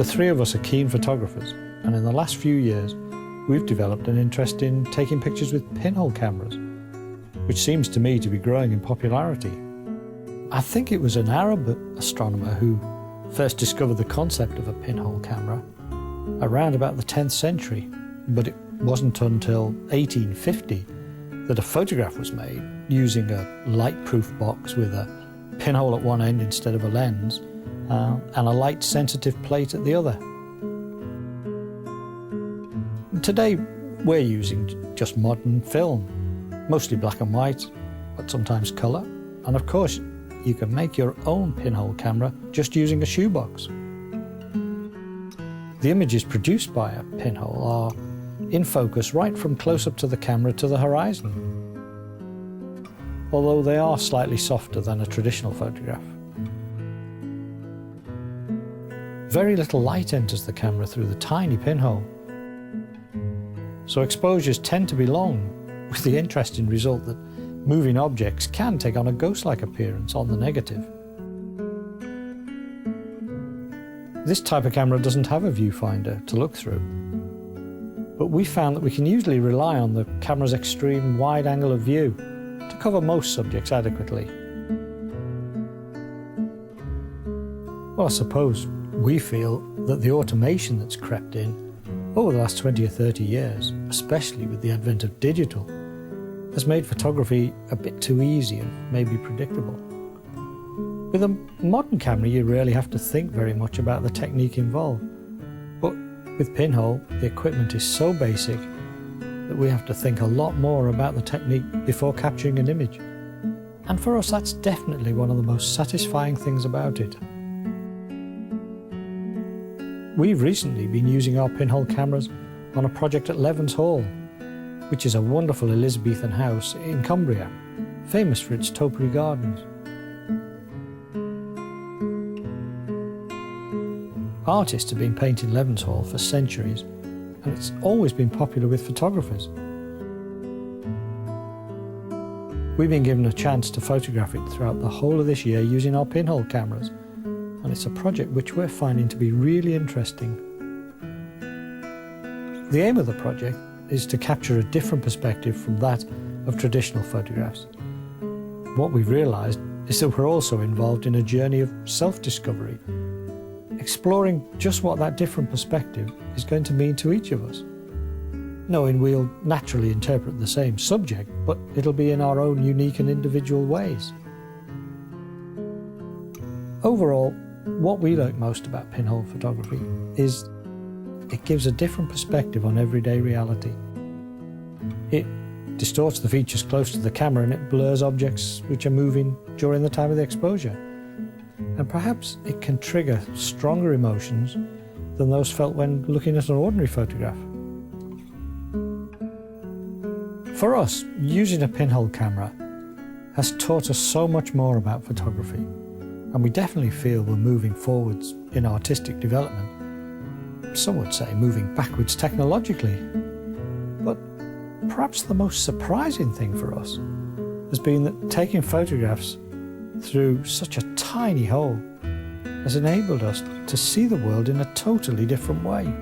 The three of us are keen photographers, and in the last few years we've developed an interest in taking pictures with pinhole cameras, which seems to me to be growing in popularity. I think it was an Arab astronomer who first discovered the concept of a pinhole camera around about the 10th century, but it wasn't until 1850 that a photograph was made using a light-proof box with a pinhole at one end instead of a lens, and a light-sensitive plate at the other. Today we're using just modern film, mostly black and white, but sometimes colour, and of course you can make your own pinhole camera just using a shoebox. The images produced by a pinhole are in focus right from close up to the camera to the horizon, although they are slightly softer than a traditional photograph. Very little light enters the camera through the tiny pinhole, so exposures tend to be long, with the interesting result that moving objects can take on a ghost-like appearance on the negative. This type of camera doesn't have a viewfinder to look through, but we found that we can usually rely on the camera's extreme wide angle of view to cover most subjects adequately. Well, I suppose we feel that the automation that's crept in over the last 20 or 30 years, especially with the advent of digital, has made photography a bit too easy and maybe predictable. With a modern camera, you rarely have to think very much about the technique involved. But with pinhole, the equipment is so basic that we have to think a lot more about the technique before capturing an image. And for us, that's definitely one of the most satisfying things about it. We've recently been using our pinhole cameras on a project at Levens Hall, which is a wonderful Elizabethan house in Cumbria, famous for its topiary gardens. Artists have been painting Levens Hall for centuries, and it's always been popular with photographers. We've been given a chance to photograph it throughout the whole of this year using our pinhole cameras, and it's a project which we're finding to be really interesting. The aim of the project is to capture a different perspective from that of traditional photographs. What we've realised is that we're also involved in a journey of self-discovery, exploring just what that different perspective is going to mean to each of us, knowing we'll naturally interpret the same subject, but it'll be in our own unique and individual ways. Overall, what we like most about pinhole photography is it gives a different perspective on everyday reality. It distorts the features close to the camera and it blurs objects which are moving during the time of the exposure. And perhaps it can trigger stronger emotions than those felt when looking at an ordinary photograph. For us, using a pinhole camera has taught us so much more about photography, and we definitely feel we're moving forwards in artistic development. Some would say moving backwards technologically. But perhaps the most surprising thing for us has been that taking photographs through such a tiny hole has enabled us to see the world in a totally different way.